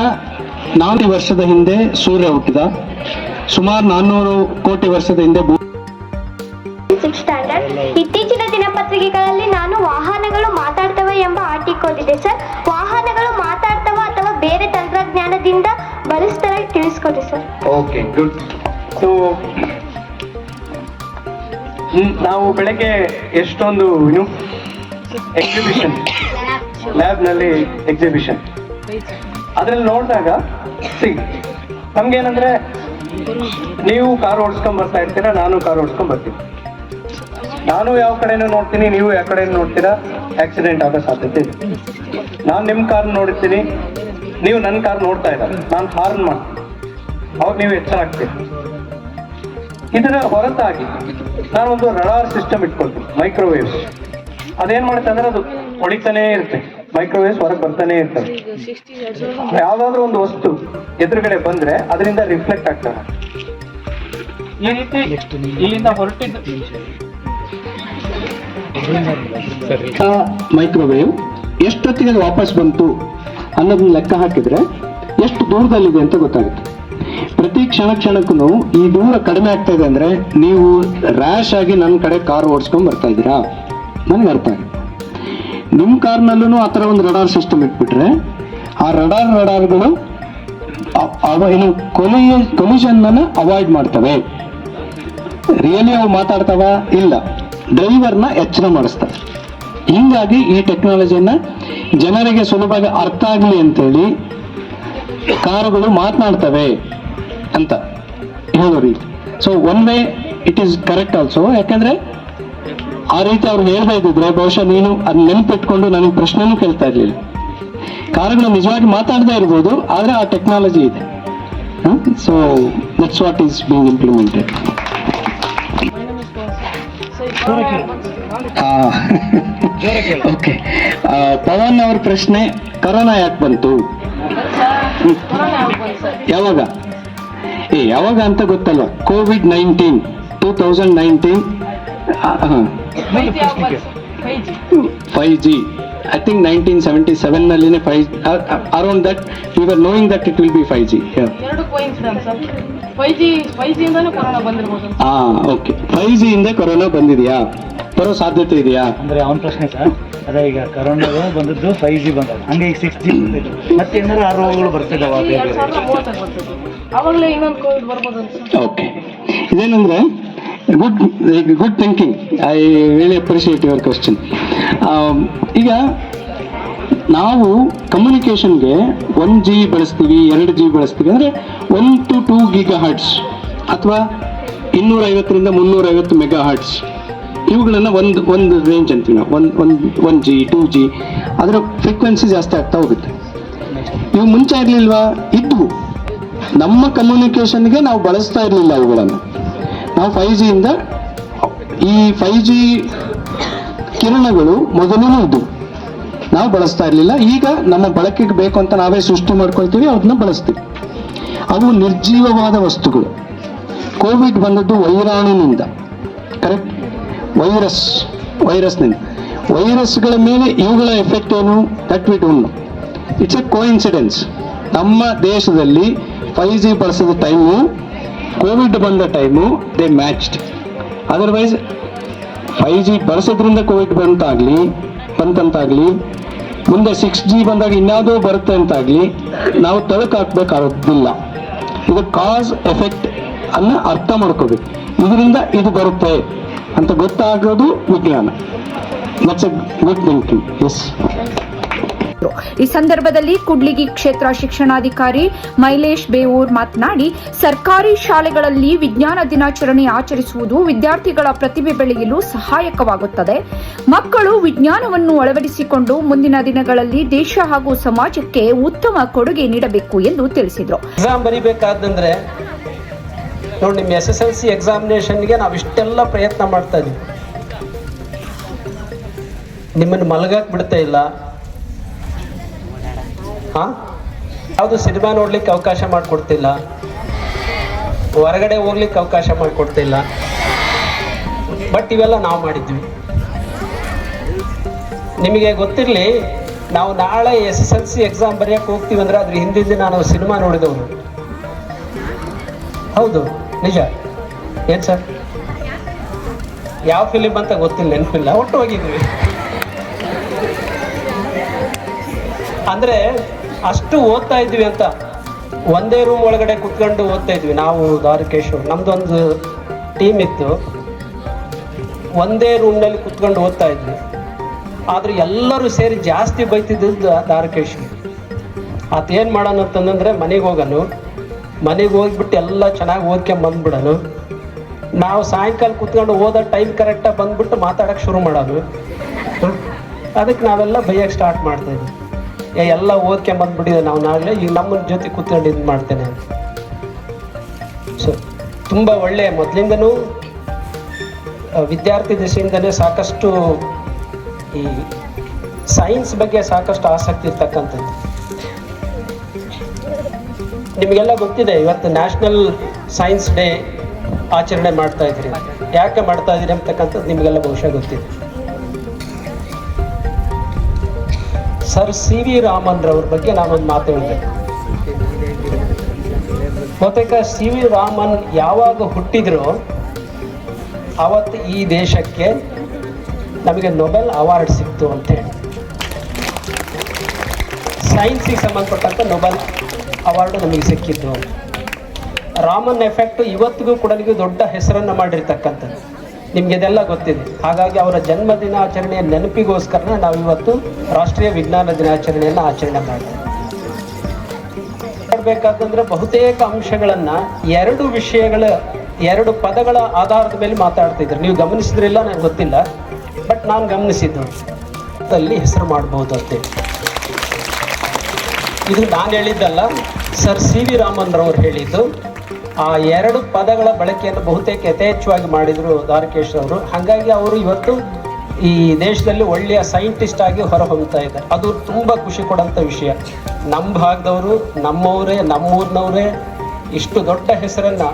4 ವರ್ಷದ ಹಿಂದೆ ಸೂರ್ಯ ಹುಟ್ಟಿದ, ಸುಮಾರು 400 ಕೋಟಿ ವರ್ಷದ ಹಿಂದೆ ಸಿಕ್ಸ್ ಸ್ಟ್ಯಾಂಡರ್ಡ್. ಇತ್ತೀಚಿನ ದಿನಪತ್ರಿಕೆಗಳಲ್ಲಿ ನಾನು ವಾಹನಗಳು ಮಾತಾಡ್ತವೆ ಎಂಬ ಆರ್ಟಿಕಲ್ ಓದಿದೆ ಸರ್. ವಾಹನಗಳು ಮಾತಾಡ್ತವ ಅಥವಾ ಬೇರೆ ತಂತ್ರಜ್ಞಾನದಿಂದ ಬಳಸ್ತಾರೆ, ತಿಳಿಸ್ಕೊಡಿ ಸರ್. Okay, good. ಸೊ ನಾವು ಬೆಳಗ್ಗೆ ಎಷ್ಟೊಂದು ಎಕ್ಸಿಬಿಷನ್, ಲ್ಯಾಬ್ನಲ್ಲಿ ಎಕ್ಸಿಬಿಷನ್, ಅದ್ರಲ್ಲಿ ನೋಡಿದಾಗ ನಮ್ಗೇನಂದ್ರೆ ನೀವು ಕಾರ್ ಓಡಿಸ್ಕೊಂಡ್ ಬರ್ತಾ ಇರ್ತೀರಾ, ನಾನು ಕಾರ್ ಓಡಿಸ್ಕೊಂಡ್ ಬರ್ತೀನಿ. ನಾನು ಯಾವ ಕಡೆನೂ ನೋಡ್ತೀನಿ, ನೀವು ಯಾವ ಕಡೆ ನೋಡ್ತೀರಾ, ಆಕ್ಸಿಡೆಂಟ್ ಆಗೋ ಸಾಧ್ಯತೆ ಇದೆ. ನಾನು ನಿಮ್ಮ ಕಾರ್ ನೋಡ್ತೀನಿ, ನೀವು ನನ್ನ ಕಾರ್ ನೋಡ್ತಾ ಇದ್ದಾರೆ, ನಾನು ಹಾರ್ನ್ ಮಾಡ್ತೀನಿ, ಅವಾಗ ನೀವು ಎಚ್ಚರ ಆಗ್ತೀರಿ. ಇದರ ಹೊರತಾಗಿ ನಾನೊಂದು ರಡಾರ್ ಸಿಸ್ಟಮ್ ಇಟ್ಕೊಳ್ತೀನಿ, ಮೈಕ್ರೋವೇವ್ಸ್. ಅದೇನ್ ಮಾಡುತ್ತೆ ಅಂದ್ರೆ ಅದು ಹೊಡಿತಾನೇ ಇರುತ್ತೆ, ಮೈಕ್ರೋವೇವ್ಸ್ ಹೊರಗೆ ಬರ್ತಾನೆ ಇರ್ತವೆ. ಯಾವ್ದಾದ್ರು ಒಂದು ವಸ್ತು ಎದುರುಗಡೆ ಬಂದ್ರೆ ಅದರಿಂದ ರಿಫ್ಲೆಕ್ಟ್ ಆಗ್ತದೆ. ಈ ರೀತಿ ಇಲ್ಲಿಂದ ಹೊರಟಿದ್ದು ಮೈಕ್ರೋವೇವ್ ಎಷ್ಟೊತ್ತಿಗೆ ಅದು ವಾಪಸ್ ಬಂತು ಅನ್ನೋದನ್ನ ಲೆಕ್ಕ ಹಾಕಿದ್ರೆ ಎಷ್ಟು ದೂರದಲ್ಲಿದೆ ಅಂತ ಗೊತ್ತಾಗುತ್ತೆ. ಪ್ರತಿ ಕ್ಷಣಕ್ಕೂ ಈ ದೂರ ಕಡಿಮೆ ಆಗ್ತಾ ಇದೆ ಅಂದ್ರೆ ನೀವು ರ್ಯಾಶ್ ಆಗಿ ನನ್ನ ಕಡೆ ಕಾರ್ ಓಡಿಸ್ಕೊಂಡ್ ಬರ್ತಾ ಇದ್ದೀರಾ, ನನಗೆ ಅರ್ಥ ಆಗಿದೆ. ನಿಮ್ಮ ಕಾರ್ನಲ್ಲೂ ಆ ಥರ ಒಂದು ರಡಾರ್ ಸಿಸ್ಟಮ್ ಇಟ್ಬಿಟ್ರೆ ಆ ರಡಾರ್ಗಳು ಏನು ಕೊಲಿಷನ್ ಅವಾಯ್ಡ್ ಮಾಡ್ತವೆ. ರಿಯಲಿ ಅವು ಮಾತಾಡ್ತಾವ? ಇಲ್ಲ, ಡ್ರೈವರ್ನ ಎಚ್ಚರ ಮಾಡಿಸ್ತವೆ. ಹಿಂಗಾಗಿ ಈ ಟೆಕ್ನಾಲಜಿಯನ್ನ ಜನರಿಗೆ ಸುಲಭವಾಗಿ ಅರ್ಥ ಆಗಲಿ ಅಂತೇಳಿ ಕಾರುಗಳು ಮಾತನಾಡ್ತವೆ ಅಂತ ಹೇಳೋ ರೀತಿ. So one way it is correct also. ಯಾಕಂದ್ರೆ ಆ ರೀತಿ ಅವ್ರು ಹೇಳ್ತಾ ಇದ್ದಿದ್ರೆ ಬಹುಶಃ ನೀನು ಅದ್ ನೆನಪಿಟ್ಕೊಂಡು ನನಗೆ ಪ್ರಶ್ನೆನೂ ಕೇಳ್ತಾ ಇರ್ಲಿಲ್ಲ. ಕಾರುಗಳು ನಿಜವಾಗಿ ಮಾತಾಡದೇ ಇರ್ಬೋದು, ಆದ್ರೆ ಆ ಟೆಕ್ನಾಲಜಿ ಇದೆ. So that's what is being implemented. Okay, Pavan ಅವ್ರ ಪ್ರಶ್ನೆ, ಕರೋನಾ ಯಾಕೆ ಬಂತು? ಯಾವಾಗ ಯಾವಾಗ ಅಂತ ಗೊತ್ತಲ್ವಾ? COVID-19 2019 5G I think 1977 ನಲ್ಲಿನೇ 5 around that we were knowing that it will be 5G. ಎರಡು ಕೋಇನ್ಸಿಡೆನ್ಸ್. 5G ಇಂದನೂ ಕೊರೋನಾ ಬಂದಿರಬಹುದು. ಓಕೆ, 5G ಇಂದ ಕೊರೋನಾ ಬಂದಿದೆಯಾ, ಬರೋ ಸಾಧ್ಯತೆ ಇದೆಯಾ ಅಂದ್ರೆ ಅವನ ಪ್ರಶ್ನೆ ಸರ್. ಅದೇ ಈಗ ಕರೋನಾ ಬಂದದ್ದು 5G ಬಂದಾಗ, ಹಂಗೆ ಈಗ 6G ಬಂದಿದ್ದು, ಮತ್ತೆ ಏನಾರ ಆ ರೋಗಗಳು ಬರ್ತಿದ್ದಾವ? 2030 ಬರ್ತದೆ, ಅವಾಗಲೇ ಇನ್ನೊಂದು ಕೋವಿಡ್ ಬರ್ಬೋದು ಅಂತ. ಓಕೆ, ಇದೇನಂದ್ರೆ good thinking. I really appreciate your question. ಈಗ ನಾವು ಕಮ್ಯುನಿಕೇಷನ್ಗೆ 1G ಬಳಸ್ತೀವಿ, 2G ಬಳಸ್ತೀವಿ ಅಂದರೆ 1 to 2 GHz ಅಥವಾ 250 to 350 MHz ಇವುಗಳನ್ನು ಒಂದು ರೇಂಜ್ ಅಂತೀವಿ ನಾವು. 1G 2G ಅದರ ಫ್ರೀಕ್ವೆನ್ಸಿ ಜಾಸ್ತಿ ಆಗ್ತಾ ಹೋಗುತ್ತೆ. ಇವು ಮುಂಚೆ ಇರಲಿಲ್ವಾ? ಇದ್ವು. ನಮ್ಮ ಕಮ್ಯುನಿಕೇಷನ್ಗೆ ನಾವು ಬಳಸ್ತಾ ಇರಲಿಲ್ಲ ಅವುಗಳನ್ನು. ನಾವು 5Gಯಿಂದ ಈ 5G ಕಿರಣಗಳು ಮೊದಲೂ ಇದ್ದವು, ನಾವು ಬಳಸ್ತಾ ಇರಲಿಲ್ಲ. ಈಗ ನಮ್ಮ ಬಳಕೆಗೆ ಬೇಕು ಅಂತ ನಾವೇ ಸೃಷ್ಟಿ ಮಾಡ್ಕೊಳ್ತೀವಿ, ಅದನ್ನ ಬಳಸ್ತೀವಿ. ಅವು ನಿರ್ಜೀವವಾದ ವಸ್ತುಗಳು. ಕೋವಿಡ್ ಬಂದದ್ದು ವೈರಾಣುನಿಂದ, ಕರೆಕ್ಟ್? ವೈರಸ್ನಿಂದ. ವೈರಸ್ಗಳ ಮೇಲೆ ಇವುಗಳ ಎಫೆಕ್ಟ್ ಏನು? That we don't know. It's A coincidence. ನಮ್ಮ ದೇಶದಲ್ಲಿ 5G ಬಳಸಿದ ಟೈಮು, ಕೋವಿಡ್ ಬಂದ time they matched. Otherwise 5G ಬಳಸೋದ್ರಿಂದ ಕೋವಿಡ್ ಬಂತಂತಾಗಲಿ, ಮುಂದೆ 6G ಬಂದಾಗ ಇನ್ಯಾವುದೋ ಬರುತ್ತೆ ಅಂತಾಗಲಿ ನಾವು ತಳಕು ಹಾಕ್ಬೇಕಾಗೋದಿಲ್ಲ. ಇದು ಕಾಸ್ ಎಫೆಕ್ಟ್ ಅನ್ನು ಅರ್ಥ ಮಾಡ್ಕೋಬೇಕು. ಇದರಿಂದ ಇದು ಬರುತ್ತೆ ಅಂತ ಗೊತ್ತಾಗೋದು ವಿಜ್ಞಾನ. That's a good thinking. Yes. ಈ ಸಂದರ್ಭದಲ್ಲಿ ಕೂಡ್ಲಿಗಿ ಕ್ಷೇತ್ರ ಶಿಕ್ಷಣಾಧಿಕಾರಿ ಮೈಲೇಶ್ ಬೇವೂರ್ ಮಾತನಾಡಿ, ಸರ್ಕಾರಿ ಶಾಲೆಗಳಲ್ಲಿ ವಿಜ್ಞಾನ ದಿನಾಚರಣೆ ಆಚರಿಸುವುದು ವಿದ್ಯಾರ್ಥಿಗಳ ಪ್ರತಿಭೆ ಬೆಳೆಯಲು ಸಹಾಯಕವಾಗುತ್ತದೆ. ಮಕ್ಕಳು ವಿಜ್ಞಾನವನ್ನು ಅಳವಡಿಸಿಕೊಂಡು ಮುಂದಿನ ದಿನಗಳಲ್ಲಿ ದೇಶ ಹಾಗೂ ಸಮಾಜಕ್ಕೆ ಉತ್ತಮ ಕೊಡುಗೆ ನೀಡಬೇಕು ಎಂದು ತಿಳಿಸಿದರು. ಎಕ್ಸಾಮ್ ಬರಿಬೇಕಾದಂದ್ರೆ ನೋಡಿ, ನಿಮ್ಮ SSLC ಎಕ್ಸಾಮಿನೇಷನ್ಗೆ ನಾವು ಇಷ್ಟೆಲ್ಲ ಪ್ರಯತ್ನ ಮಾಡ್ತಾ ಇದ್ದೀವಿ. ನಿಮ್ಮನ್ನು ಮಲಗಕ್ಕೆ ಬಿಡ್ತಾ ಇಲ್ಲ. ಯಾವುದು ಸಿನಿಮಾ ನೋಡ್ಲಿಕ್ಕೆ ಅವಕಾಶ ಮಾಡಿಕೊಡ್ತಿಲ್ಲ, ಹೊರಗಡೆ ಹೋಗ್ಲಿಕ್ಕೆ ಅವಕಾಶ ಮಾಡಿಕೊಡ್ತಿಲ್ಲ. ಬಟ್ ಇವೆಲ್ಲ ನಾವು ಮಾಡಿದ್ವಿ. ನಿಮಗೆ ಗೊತ್ತಿರಲಿ, ನಾವು ನಾಳೆ SSLC ಎಕ್ಸಾಮ್ ಬರೆಯಕ್ಕೆ ಹೋಗ್ತೀವಿ ಅಂದ್ರೆ ಅದ್ರ ಹಿಂದಿನ ದಿನ ನಾವು ಸಿನಿಮಾ ನೋಡಿದವರು. ಹೌದು, ನಿಜ. ಏನು ಸರ್, ಯಾವ ಫಿಲಿಮ್ ಅಂತ ಗೊತ್ತಿಲ್ಲ, ನೆನಪಿಲ್ಲ, ಒಟ್ಟು ಹೋಗಿದ್ವಿ. ಅಂದರೆ ಅಷ್ಟು ಓದ್ತಾ ಇದ್ವಿ ಅಂತ. ಒಂದೇ ರೂಮ್ ಒಳಗಡೆ ಕುತ್ಕೊಂಡು ಓದ್ತಾ ಇದ್ವಿ ನಾವು, ದ್ವಾರಕೇಶ್ವರ್. ನಮ್ದೊಂದು ಟೀಮ್ ಇತ್ತು, ಒಂದೇ ರೂಮ್ನಲ್ಲಿ ಕುತ್ಕೊಂಡು ಓದ್ತಾ ಇದ್ವಿ. ಆದ್ರೆ ಎಲ್ಲರೂ ಸೇರಿ ಜಾಸ್ತಿ ಬೈತಿದ್ದದ್ದು ದ್ವಾರಕೇಶ್ವರ್. ಆತೇನು ಮಾಡೋಣ ಅಂತಂದ್ರೆ ಮನೆಗೆ ಹೋಗೋನು, ಮನೆಗೆ ಹೋಗ್ಬಿಟ್ಟು ಎಲ್ಲ ಚೆನ್ನಾಗಿ ಓದ್ಕೊಂಬಂದ್ಬಿಡೋನು. ನಾವು ಸಾಯಂಕಾಲ ಕುತ್ಕೊಂಡು ಓದೋ ಟೈಮ್ ಕರೆಕ್ಟಾಗಿ ಬಂದ್ಬಿಟ್ಟು ಮಾತಾಡೋಕ್ಕೆ ಶುರು ಮಾಡೋನು. ಅದಕ್ಕೆ ನಾವೆಲ್ಲ ಬೈಯಕ್ಕೆ ಸ್ಟಾರ್ಟ್ ಮಾಡ್ತಾಯಿದ್ವಿ. ಎಲ್ಲ ಓದ್ಕೊಂಬಂದ್ಬಿಟ್ಟಿದೆ ನಾವು ನಾಳೆ, ಈಗ ನಮ್ಮ ಜೊತೆ ಕೂತ್ಕೊಂಡು ಇದು ಮಾಡ್ತೇನೆ. ಸೊ ತುಂಬ ಒಳ್ಳೆಯ, ಮೊದಲಿಂದನೂ ವಿದ್ಯಾರ್ಥಿ ದಶೆಯಿಂದನೇ ಸಾಕಷ್ಟು ಈ ಸೈನ್ಸ್ ಬಗ್ಗೆ ಸಾಕಷ್ಟು ಆಸಕ್ತಿ ಇರ್ತಕ್ಕಂಥದ್ದು. ನಿಮಗೆಲ್ಲ ಗೊತ್ತಿದೆ, ಇವತ್ತು ನ್ಯಾಷನಲ್ ಸೈನ್ಸ್ ಡೇ ಆಚರಣೆ ಮಾಡ್ತಾ ಇದ್ದೀರಿ. ಯಾಕೆ ಮಾಡ್ತಾ ಇದ್ದೀರಿ ಅಂತಕ್ಕಂಥದ್ದು ನಿಮಗೆಲ್ಲ ಬಹುಶಃ ಗೊತ್ತಿದೆ. ಸರ್ CV ರಾಮನ್ ರವ್ರ ಬಗ್ಗೆ ನಾನೊಂದು ಮಾತು ಹೇಳಬೇಕು. ಬಹುತೇಕ CV ರಾಮನ್ ಯಾವಾಗ ಹುಟ್ಟಿದ್ರೋ ಅವತ್ತು ಈ ದೇಶಕ್ಕೆ ನಮಗೆ ನೊಬೆಲ್ ಅವಾರ್ಡ್ ಸಿಕ್ತು ಅಂತ ಹೇಳಿ. ಸೈನ್ಸಿಗೆ ಸಂಬಂಧಪಟ್ಟಂಥ ನೊಬೆಲ್ ಅವಾರ್ಡು ನಮಗೆ ಸಿಕ್ಕಿದ್ದು. ರಾಮನ್ ಎಫೆಕ್ಟ್ ಇವತ್ತಿಗೂ ಕೂಡ ದೊಡ್ಡ ಹೆಸರನ್ನು ಮಾಡಿರ್ತಕ್ಕಂಥದ್ದು, ನಿಮ್ಗೆ ಇದೆಲ್ಲ ಗೊತ್ತಿದೆ. ಹಾಗಾಗಿ ಅವರ ಜನ್ಮ ದಿನಾಚರಣೆಯ ನೆನಪಿಗೋಸ್ಕರ ನಾವು ಇವತ್ತು ರಾಷ್ಟ್ರೀಯ ವಿಜ್ಞಾನ ದಿನಾಚರಣೆಯನ್ನು ಆಚರಣೆ ಮಾಡ್ತೀವಿ. ಮಾಡಬೇಕಾದಂದ್ರೆ ಬಹುತೇಕ ಅಂಶಗಳನ್ನ ಎರಡು ಪದಗಳ ಆಧಾರದ ಮೇಲೆ ಮಾತಾಡ್ತಿದ್ರು. ನೀವು ಗಮನಿಸಿದ್ರಿಲ್ಲ, ನನಗೆ ಗೊತ್ತಿಲ್ಲ, ಬಟ್ ನಾನು ಗಮನಿಸಿದ್ದು ಅಲ್ಲಿ ಹೆಸರು ಮಾಡಬಹುದು ಅಂತೇಳಿ. ಇದು ನಾನು ಹೇಳಿದ್ದಲ್ಲ, ಸರ್ CV ರಾಮನ್ ರವರು ಹೇಳಿದ್ದು. ಆ ಎರಡು ಪದಗಳ ಬಳಕೆಯನ್ನು ಬಹುತೇಕ ಯಥೇಚ್ಛವಾಗಿ ಮಾಡಿದರು ದ್ವಾರಕೇಶ್ ಅವರು. ಹಾಗಾಗಿ ಅವರು ಇವತ್ತು ಈ ದೇಶದಲ್ಲಿ ಒಳ್ಳೆಯ ಸೈಂಟಿಸ್ಟ್ ಆಗಿ ಹೊರಹೊಮ್ತಾ ಇದ್ದಾರೆ. ಅದು ತುಂಬ ಖುಷಿ ಕೊಡೋಂಥ ವಿಷಯ. ನಮ್ಮ ಭಾಗದವರು, ನಮ್ಮವರೇ, ನಮ್ಮೂರಿನವರೇ ಇಷ್ಟು ದೊಡ್ಡ ಹೆಸರನ್ನು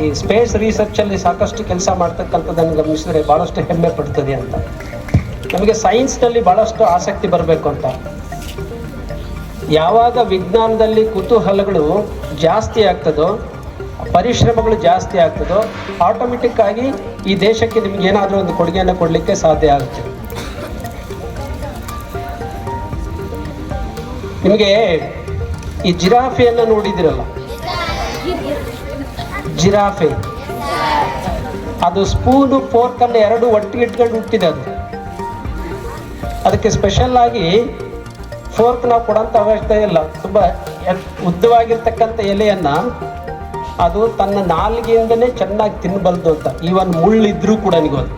ಈ ಸ್ಪೇಸ್ ರಿಸರ್ಚಲ್ಲಿ ಸಾಕಷ್ಟು ಕೆಲಸ ಮಾಡ್ತಕ್ಕಂಥದ್ದನ್ನು ಗಮನಿಸಿದ್ರೆ ಭಾಳಷ್ಟು ಹೆಮ್ಮೆ ಪಡ್ತದೆ ಅಂತ. ನಮಗೆ ಸೈನ್ಸ್ನಲ್ಲಿ ಭಾಳಷ್ಟು ಆಸಕ್ತಿ ಬರಬೇಕು ಅಂತ. ಯಾವಾಗ ವಿಜ್ಞಾನದಲ್ಲಿ ಕುತೂಹಲಗಳು ಜಾಸ್ತಿ ಆಗ್ತದೋ, ಪರಿಶ್ರಮಗಳು ಜಾಸ್ತಿ ಆಗ್ತದೋ, ಆಟೋಮೆಟಿಕ್ ಆಗಿ ಈ ದೇಶಕ್ಕೆ ನಿಮ್ಗೆ ಏನಾದರೂ ಒಂದು ಕೊಡುಗೆಯನ್ನು ಕೊಡಲಿಕ್ಕೆ ಸಾಧ್ಯ ಆಗುತ್ತೆ. ನಿಮಗೆ ಈ ಜಿರಾಫೆಯನ್ನು ನೋಡಿದಿರಲ್ಲ, ಜಿರಾಫೆ ಅದು ಸ್ಪೂನು ಫೋರ್ಕನ್ನು ಎರಡು ಒಟ್ಟಿಗೆ ಇಟ್ಕೊಂಡು ಹುಟ್ಟಿದೆ ಅದು. ಅದಕ್ಕೆ ಸ್ಪೆಷಲ್ ಆಗಿ ಫೋರ್ಕ್ ನಾವು ಕೊಡೋಂಥ ಅವಶ್ಯಕತೆ ಇಲ್ಲ. ತುಂಬ ಉದ್ದವಾಗಿರ್ತಕ್ಕಂಥ ಎಲೆಯನ್ನು ಅದು ತನ್ನ ನಾಲಿಗೆಯಿಂದನೇ ಚೆನ್ನಾಗಿ ತಿನ್ನಬಲ್ದು ಅಂತ. ಈವನ್ ಮುಳ್ಳಿದ್ರೂ ಕೂಡ ನಿಗೋದು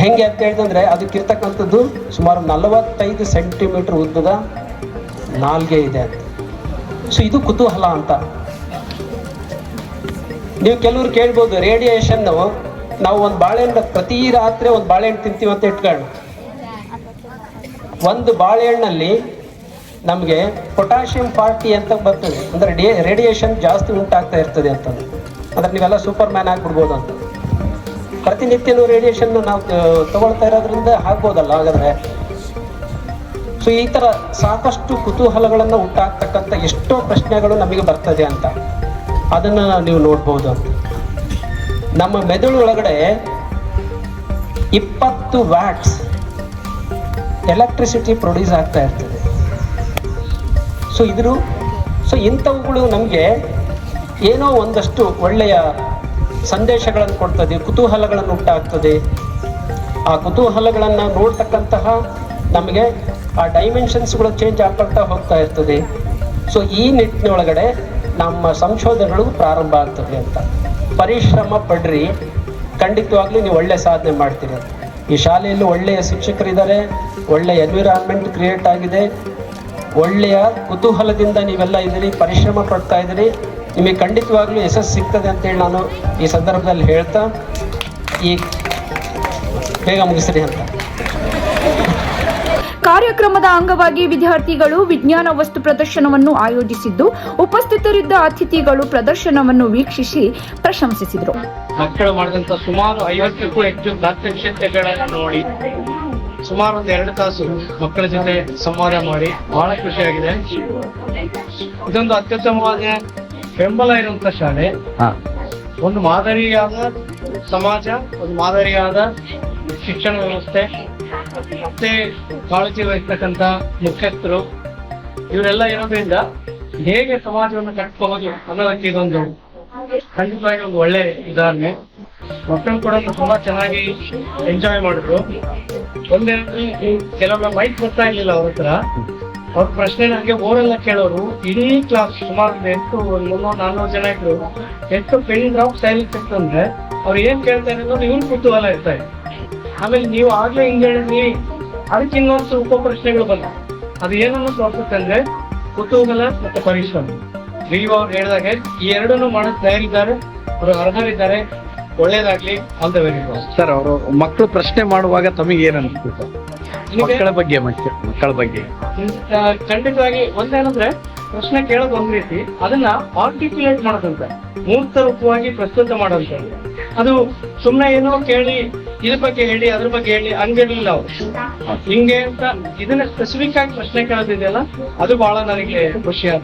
ಹೆಂಗೆ ಅಂತ ಹೇಳಿದ್ರೆ ಅದಕ್ಕಿರ್ತಕ್ಕಂಥದ್ದು ಸುಮಾರು 45 ಸೆಂಟಿಮೀಟರ್ ಉದ್ದದ ನಾಲ್ಗೆ ಇದೆ ಅಂತ. ಸೊ ಇದು ಕುತೂಹಲ ಅಂತ. ನೀವು ಕೆಲವ್ರು ಕೇಳ್ಬೋದು, ರೇಡಿಯೇಷನ್ನು ನಾವು ಒಂದು ಬಾಳೆಹಣ್ಣು ಪ್ರತಿ ರಾತ್ರಿ ಒಂದು ಬಾಳೆಹಣ್ಣು ತಿಂತೀವಿ ಅಂತ ಇಟ್ಕೊಂಡು, ಒಂದು ಬಾಳೆಹಣ್ಣಲ್ಲಿ ನಮಗೆ ಪೊಟ್ಯಾಷಿಯಂ 40 ಅಂತ ಬರ್ತದೆ, ಅಂದರೆ ರೇಡಿಯೇಷನ್ ಜಾಸ್ತಿ ಉಂಟಾಗ್ತಾ ಇರ್ತದೆ ಅಂತ. ಅಂದರೆ ನೀವೆಲ್ಲ ಸೂಪರ್ ಮ್ಯಾನ್ ಆಗಿಬಿಡ್ಬೋದು ಅಂತ. ಪ್ರತಿನಿತ್ಯನೂ ರೇಡಿಯೇಷನ್ ನಾವು ತಗೊಳ್ತಾ ಇರೋದ್ರಿಂದ ಆಗ್ಬೋದಲ್ಲ ಹಾಗಾದ್ರೆ. ಸೊ ಈ ಥರ ಸಾಕಷ್ಟು ಕುತೂಹಲಗಳನ್ನು ಉಂಟಾಗ್ತಕ್ಕಂಥ ಎಷ್ಟೋ ಪ್ರಶ್ನೆಗಳು ನಮಗೆ ಬರ್ತದೆ ಅಂತ. ಅದನ್ನು ನೀವು ನೋಡ್ಬೋದು ಅಂತ. ನಮ್ಮ ಮೆದುಳು ಒಳಗಡೆ 20 ವ್ಯಾಟ್ಸ್ ಎಲೆಕ್ಟ್ರಿಸಿಟಿ ಪ್ರೊಡ್ಯೂಸ್ ಆಗ್ತಾ ಇರ್ತದೆ. ಸೊ ಇಂಥವುಗಳು ನಮಗೆ ಏನೋ ಒಂದಷ್ಟು ಒಳ್ಳೆಯ ಸಂದೇಶಗಳನ್ನು ಕೊಡ್ತದೆ, ಕುತೂಹಲಗಳನ್ನು ಉಂಟಾಗ್ತದೆ. ಆ ಕುತೂಹಲಗಳನ್ನು ನೋಡ್ತಕ್ಕಂತಹ ನಮಗೆ ಆ ಡೈಮೆನ್ಷನ್ಸ್ಗಳು ಚೇಂಜ್ ಆಗ್ತಾ ಹೋಗ್ತಾ ಇರ್ತದೆ. ಸೊ ಈ ನಿಟ್ಟಿನೊಳಗಡೆ ನಮ್ಮ ಸಂಶೋಧನೆಗಳು ಪ್ರಾರಂಭ ಆಗ್ತದೆ ಅಂತ. ಪರಿಶ್ರಮ ಪಡ್ರಿ, ಖಂಡಿತವಾಗ್ಲೂ ನೀವು ಒಳ್ಳೆಯ ಸಾಧನೆ ಮಾಡ್ತೀರಿ. ಈ ಶಾಲೆಯಲ್ಲಿ ಒಳ್ಳೆಯ ಶಿಕ್ಷಕರಿದ್ದಾರೆ, ಒಳ್ಳೆಯ ಎನ್ವಿರಾನ್ಮೆಂಟ್ ಕ್ರಿಯೇಟ್ ಆಗಿದೆ, ಒಳ್ಳೆಯ ಕುತೂಹಲದಿಂದ ನೀವೆಲ್ಲ ಇದ್ದೀರಿ, ಪರಿಶ್ರಮ ಪಡ್ತಾ ಇದ್ದೀರಿ. ನಿಮಗೆ ಖಂಡಿತವಾಗ್ಲೂ ಯಶಸ್ಸು ಸಿಗ್ತದೆ ಅಂತೇಳಿ ನಾನು ಈ ಸಂದರ್ಭದಲ್ಲಿ ಹೇಳ್ತಾ ಈ ಬೇಗ ಮುಗಿಸ್ರಿ ಅಂತ. ಕಾರ್ಯಕ್ರಮದ ಅಂಗವಾಗಿ ವಿದ್ಯಾರ್ಥಿಗಳು ವಿಜ್ಞಾನ ವಸ್ತು ಪ್ರದರ್ಶನವನ್ನು ಆಯೋಜಿಸಿದ್ದು, ಉಪಸ್ಥಿತರಿದ್ದ ಅತಿಥಿಗಳು ಪ್ರದರ್ಶನವನ್ನು ವೀಕ್ಷಿಸಿ ಪ್ರಶಂಸಿಸಿದರು. ಮಕ್ಕಳು ಮಾಡಿದಂತ ಸುಮಾರು 50ಕ್ಕೂ ಹೆಚ್ಚು ಪ್ರಾತ್ಯಕ್ಷಿಕೆಗಳನ್ನು ನೋಡಿ ಸುಮಾರು ಒಂದು 2 ತಾಸು ಮಕ್ಕಳ ಜೊತೆ ಸಂವಾದ ಮಾಡಿ ಬಹಳ ಖುಷಿಯಾಗಿದೆ. ಇದೊಂದು ಅತ್ಯುತ್ತಮವಾದ ಬೆಂಬಲ ಇರುವಂತ ಶಾಲೆ, ಒಂದು ಮಾದರಿಯಾದ ಸಮಾಜ, ಒಂದು ಮಾದರಿಯಾದ ಶಿಕ್ಷಣ ವ್ಯವಸ್ಥೆ, ಮತ್ತೆ ಕಾಳಜಿ ವಹಿಸ್ತಕ್ಕಂಥ ಮುಖ್ಯಸ್ಥರು ಇವರೆಲ್ಲ ಇರೋದ್ರಿಂದ ಹೇಗೆ ಸಮಾಜವನ್ನು ಕಟ್ಬಹುದು ಅನ್ನೋದಕ್ಕೆ ಇದೊಂದು ಖಂಡಿತವಾಗಿ ಒಂದು ಒಳ್ಳೆ ಉದಾಹರಣೆ. ಮಕ್ಕಳು ಕೂಡ ತುಂಬಾ ಚೆನ್ನಾಗಿ ಎಂಜಾಯ್ ಮಾಡಿದ್ರು. ಒಂದೇನಂದ್ರೆ ಕೆಲವೊಮ್ಮೆ ಮೈಕ್ ಬರ್ತಾ ಇರ್ಲಿಲ್ಲ ಅವ್ರ ಹತ್ರ. ಅವ್ರ ಪ್ರಶ್ನೆ ನನಗೆ ಓರೆಲ್ಲ ಕೇಳೋರು. ಇಡೀ ಕ್ಲಾಸ್ ಸುಮಾರು 300-400 ಜನ ಇದ್ರು. ಎಷ್ಟು ಪೆನ್ ಡ್ರಾಪ್ ಸೈಲೆನ್ಸ್ ಇತ್ತು ಅಂದ್ರೆ ಅವ್ರು ಏನ್ ಕೇಳ್ತಾ ಇರೋದು ಇವ್ರು ಕುತೂಹಲ ಇರ್ತಾ ಇದೆ. ಆಮೇಲೆ ನೀವು ಆಗ್ಲೇ ಹಿಂಗ್ ಹೇಳಿದ್ರಿ, ಅದಕ್ಕೆ ಇನ್ನೊಂದು ಉಪ ಪ್ರಶ್ನೆಗಳು ಬಂದ. ಅದು ಏನನ್ನು ತೋರಿಸುತ್ತೆ ಅಂದ್ರೆ ಕುತೂಹಲ ಮತ್ತೆ ಪರಿಶ್ರಮ. ನೀವು ಅವ್ರು ಹೇಳಿದಾಗೆ ಈ ಎರಡನ್ನು ಮಾಡಕ್ ತಯಾರಿದ್ದಾರೆ, ಅವರು ಅರ್ಹರಿದ್ದಾರೆ. ಒಳ್ಳೇದಾಗ್ಲಿ, all the very best. Sir, ಅವರು ಮಕ್ಕಳು ಪ್ರಶ್ನೆ ಮಾಡುವಾಗ ತಮಗೆ ಏನ್ ಅನಿಸ್ತು? ಮಕ್ಕಳ ಬಗ್ಗೆ ಖಂಡಿತವಾಗಿ ಒಂದೇನಂದ್ರೆ ಪ್ರಶ್ನೆ ಕೇಳೋದು ಒಂದ್ ರೀತಿ, ಅದನ್ನ ಆರ್ಟಿಕ್ಯುಲೇಟ್ ಮಾಡೋದಂತೆ, ಮೂರ್ತ ರೂಪವಾಗಿ ಪ್ರಸ್ತುತ ಮಾಡೋದಂತೆ. ಅದು ಸುಮ್ಮನೆ ಏನೋ ಕೇಳಿ ಇದ್ರ ಬಗ್ಗೆ ಹೇಳಿ ಅದ್ರ ಬಗ್ಗೆ ಹೇಳಿ ಹಂಗಿರ್ಲಿಲ್ಲ ಅವ್ರು. ಹಿಂಗೆ ಅಂತ ಇದನ್ನ ಸ್ಪೆಸಿಫಿಕ್ ಆಗಿ ಪ್ರಶ್ನೆ ಕೇಳೋದಿದೆಯಲ್ಲ, ಅದು ಬಹಳ ನನಗೆ ಖುಷಿ ಆದ.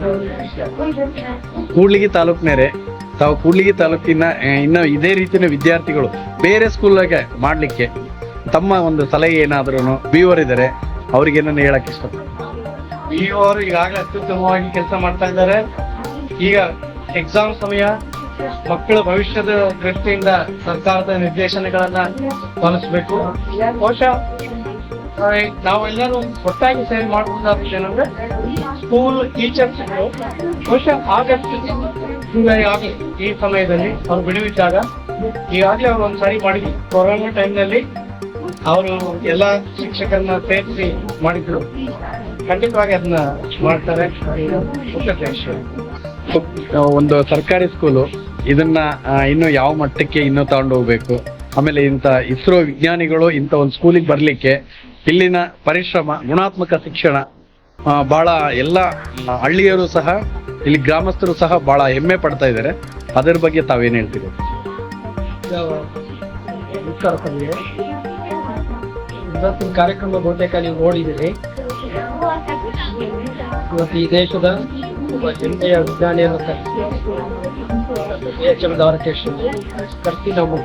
ಕೂಡ್ಲಿಗಿ ತಾಲೂಕಿನರೇ, ತಾವು ಕೂಡ್ಲಿಗಿ ತಾಲೂಕಿನ ಇನ್ನು ಇದೇ ರೀತಿಯ ವಿದ್ಯಾರ್ಥಿಗಳು ಬೇರೆ ಸ್ಕೂಲ್ಗೆ ಮಾಡ್ಲಿಕ್ಕೆ ತಮ್ಮ ಒಂದು ಸಲಹೆ ಏನಾದ್ರೂ ಬಿಒರ್ ಇದ್ದಾರೆ, ಅವ್ರಿಗೇನನ್ನ ಹೇಳಕ್ ಇಷ್ಟ? ಅವರು ಈಗಾಗಲೇ ಅತ್ಯುತ್ತಮವಾಗಿ ಕೆಲಸ ಮಾಡ್ತಾ ಇದ್ದಾರೆ. ಈಗ ಎಕ್ಸಾಮ್ ಸಮಯ, ಮಕ್ಕಳ ಭವಿಷ್ಯದ ದೃಷ್ಟಿಯಿಂದ ಸರ್ಕಾರದ ನಿರ್ದೇಶನಗಳನ್ನ ಪಾಲಿಸಬೇಕು. ಬಹುಶಃ ನಾವೆಲ್ಲರೂ ಒಟ್ಟಾಗಿ ಸೇರಿ ಮಾಡಬಹುದಾದಂದ್ರೆ ಸ್ಕೂಲ್ ಟೀಚರ್ಸ್ ಬಹುಶಃ ಆಗಸ್ಟ್ ಜುಲೈ ಆಗಲಿ ಈ ಸಮಯದಲ್ಲಿ ಅವ್ರು ಬಿಡುವಿದ್ದಾಗ ಈಗಾಗಲೇ ಅವ್ರು ಒಂದ್ಸಾರಿ ಮಾಡಿದ್ರು. ಕೊರೋನಾ ಟೈಮ್ನಲ್ಲಿ ಅವರು ಎಲ್ಲ ಶಿಕ್ಷಕರನ್ನ ಸೇರಿಸಿ ಮಾಡಿದ್ರು. ಖಂಡಿತವಾಗಿ ಅದನ್ನ ಮಾಡ್ತಾರೆ. ಒಂದು ಸರ್ಕಾರಿ ಸ್ಕೂಲು ಇದನ್ನ ಇನ್ನು ಯಾವ ಮಟ್ಟಕ್ಕೆ ಇನ್ನೂ ತಗೊಂಡು ಹೋಗ್ಬೇಕು, ಆಮೇಲೆ ಇಂಥ ಇಸ್ರೋ ವಿಜ್ಞಾನಿಗಳು ಇಂಥ ಒಂದು ಸ್ಕೂಲಿಗೆ ಬರ್ಲಿಕ್ಕೆ ಇಲ್ಲಿನ ಪರಿಶ್ರಮ, ಗುಣಾತ್ಮಕ ಶಿಕ್ಷಣ ಬಹಳ ಎಲ್ಲ ಹಳ್ಳಿಯರು ಸಹ, ಇಲ್ಲಿ ಗ್ರಾಮಸ್ಥರು ಸಹ ಬಹಳ ಹೆಮ್ಮೆ ಪಡ್ತಾ ಇದ್ದಾರೆ. ಅದರ ಬಗ್ಗೆ ತಾವೇನ್ ಹೇಳ್ತೀರಿ? ಇವತ್ತಿನ ಕಾರ್ಯಕ್ರಮ ಬಹುತೇಕ ನೀವು ನೋಡಿದ್ದೀರಿ. ಇವತ್ತು ಈ ದೇಶದ ಒಬ್ಬ ಹೆಮ್ಮೆಯ ವಿಜ್ಞಾನಿಯನ್ನು ಕರ್ಸಿ ನಾವು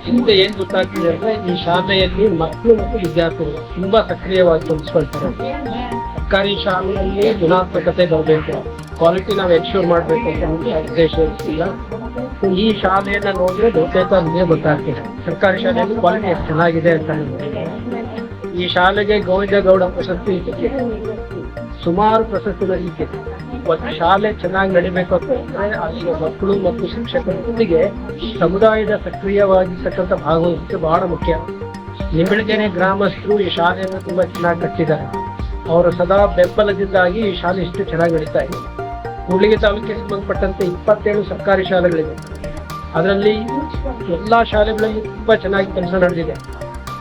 ಹಿಂದೆ ಏನ್ ಗೊತ್ತಾಗ್ತಿದೆ ಅಂದ್ರೆ ಈ ಶಾಲೆಯಲ್ಲಿ ಮಕ್ಕಳು ಮತ್ತು ವಿದ್ಯಾರ್ಥಿಗಳು ತುಂಬಾ ಸಕ್ರಿಯವಾಗಿ ತೊಡಗಿಸ್ಕೊಳ್ತಾರೆ. ಸರ್ಕಾರಿ ಶಾಲೆಯಲ್ಲಿ ಗುಣಾತ್ಮಕತೆ ಬರಬೇಕು, ಕ್ವಾಲಿಟಿ ನಾವು ಎನ್ಶೂರ್ ಮಾಡಬೇಕು ಅಂತ ಉದ್ದೇಶ ಇಲ್ಲ. ಈ ಶಾಲೆಯನ್ನ ನೋಡಿದ್ರೆ ಬಹುತೇಕ ನಮಗೆ ಗೊತ್ತಾಗ್ತಿದೆ ಸರ್ಕಾರಿ ಶಾಲೆಯಲ್ಲಿ ಕ್ವಾಲಿಟಿ ಎಷ್ಟು ಚೆನ್ನಾಗಿದೆ ಅಂತ ಹೇಳಿ. ಈ ಶಾಲೆಗೆ ಗೋವಿಂದಗೌಡ ಪ್ರಶಸ್ತಿ ಇದೆ, ಸುಮಾರು ಪ್ರಶಸ್ತಿಗಳಿದೆ. ಒಂದು ಶಾಲೆ ಚೆನ್ನಾಗಿ ನಡಿಬೇಕು ಅಂತಂದ್ರೆ ಅಲ್ಲಿ ಮಕ್ಕಳು ಮತ್ತು ಶಿಕ್ಷಕರೊಂದಿಗೆ ಸಮುದಾಯದ ಸಕ್ರಿಯವಾಗಿರ್ತಕ್ಕಂಥ ಭಾಗವಹಿಸುವುದು ಬಹಳ ಮುಖ್ಯ. ನಿಂಬಳಗೆರೆ ಗ್ರಾಮಸ್ಥರು ಈ ಶಾಲೆಯನ್ನು ತುಂಬಾ ಚೆನ್ನಾಗಿ ಕಟ್ಟಿದ್ದಾರೆ. ಅವರ ಸದಾ ಬೆಂಬಲದಿಂದಾಗಿ ಈ ಶಾಲೆ ಇಷ್ಟು ಚೆನ್ನಾಗಿ ನಡೀತಾ ಇದೆ. ಕೂಡ್ಲಿಗಿ ತಾಲೂಕಿಗೆ ಸಂಬಂಧಪಟ್ಟಂತೆ 27 ಸರ್ಕಾರಿ ಶಾಲೆಗಳಿವೆ. ಅದರಲ್ಲಿ ಎಲ್ಲಾ ಶಾಲೆಗಳಲ್ಲಿ ತುಂಬಾ ಚೆನ್ನಾಗಿ ಕೆಲಸ ನಡೆದಿದೆ.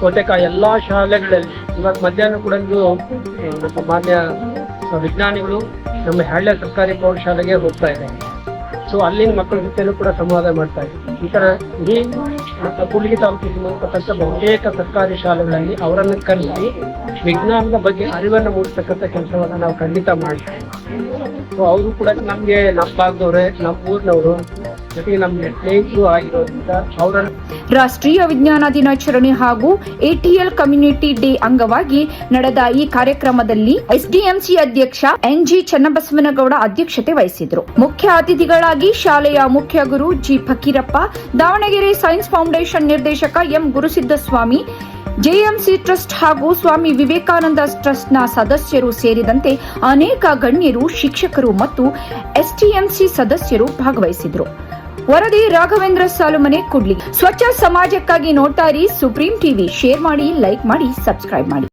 ಬಹುತೇಕ ಎಲ್ಲಾ ಶಾಲೆಗಳಲ್ಲಿ ಇವಾಗ ಮಧ್ಯಾಹ್ನ ಕೂಡ ನಮ್ಮ ಮಾನ್ಯ ವಿಜ್ಞಾನಿಗಳು ನಮ್ಮ ಹಳ್ಳಿಯ ಸರ್ಕಾರಿ ಪ್ರೌಢಶಾಲೆಗೆ ಹೋಗ್ತಾ ಇದ್ದಾರೆ. ಸೊ ಅಲ್ಲಿನ ಮಕ್ಕಳ ಜೊತೆಲೂ ಕೂಡ ಸಂವಾದ ಮಾಡ್ತಾ ಇದ್ದಾರೆ. ಈ ತರ ಇಡೀ ಕೂಡ್ಲಿಗಿ ತಾಲೂಕಿಗೆ ಸಂಬಂಧಪಟ್ಟಂತ ಬಹುತೇಕ ಸರ್ಕಾರಿ ಶಾಲೆಗಳಲ್ಲಿ ಅವರನ್ನು ಕರೆಸಿ ವಿಜ್ಞಾನದ ಬಗ್ಗೆ ಅರಿವನ್ನು ಮೂಡಿಸ್ತಕ್ಕಂಥ ಕೆಲಸವನ್ನ ನಾವು ಖಂಡಿತ ಮಾಡ್ತೀವಿ. ಸೊ ಅವರು ಕೂಡ ನಮ್ಗೆ ನಮ್ಮ ಭಾಗದವ್ರೆ, ನಮ್ಮ ಊರಿನವರು, ಜೊತೆಗೆ ನಮ್ಗೆ ಸ್ನೇಹಿತರು ಆಗಿರೋದ್ರಿಂದ ಅವರನ್ನು ರಾಷ್ಟ್ರೀಯ ವಿಜ್ಞಾನ ದಿನಾಚರಣೆ ಹಾಗೂ ಎಟಿಎಲ್ ಕಮ್ಯುನಿಟಿ ಡೇ ಅಂಗವಾಗಿ ನಡೆದ ಈ ಕಾರ್ಯಕ್ರಮದಲ್ಲಿ ಎಸ್ಡಿಎಂಸಿ ಅಧ್ಯಕ್ಷ ಎನ್ಜಿ ಚನ್ನಬಸವನಗೌಡ ಅಧ್ಯಕ್ಷತೆ ವಹಿಸಿದ್ರು. ಮುಖ್ಯ ಅತಿಥಿಗಳಾಗಿ ಶಾಲೆಯ ಮುಖ್ಯ ಗುರು G Fakirappa, Davanagere science foundation ನಿರ್ದೇಶಕ ಎಂ ಗುರುಸಿದ್ದಸ್ವಾಮಿ, ಜೆಎಂಸಿ ಟ್ರಸ್ಟ್ ಹಾಗೂ ಸ್ವಾಮಿ ವಿವೇಕಾನಂದ ಟ್ರಸ್ಟ್ನ ಸದಸ್ಯರು ಸೇರಿದಂತೆ ಅನೇಕ ಗಣ್ಯರು, ಶಿಕ್ಷಕರು ಮತ್ತು ಎಸ್ಟಿಎಂಸಿ ಸದಸ್ಯರು ಭಾಗವಹಿಸಿದ್ರು. ವರದಿ ರಾಘವೇಂದ್ರ ಸಾಲುಮನೆ, ಕೂಡ್ಲಿಗಿ. ಸ್ವಚ್ಛ ಸಮಾಜಕ್ಕಾಗಿ ನೋಡ್ತಾ ಇರಿ ಸುಪ್ರೀಂ ಟಿವಿ. ಶೇರ್ ಮಾಡಿ, ಲೈಕ್ ಮಾಡಿ, ಸಬ್ಸ್ಕ್ರೈಬ್ ಮಾಡಿ.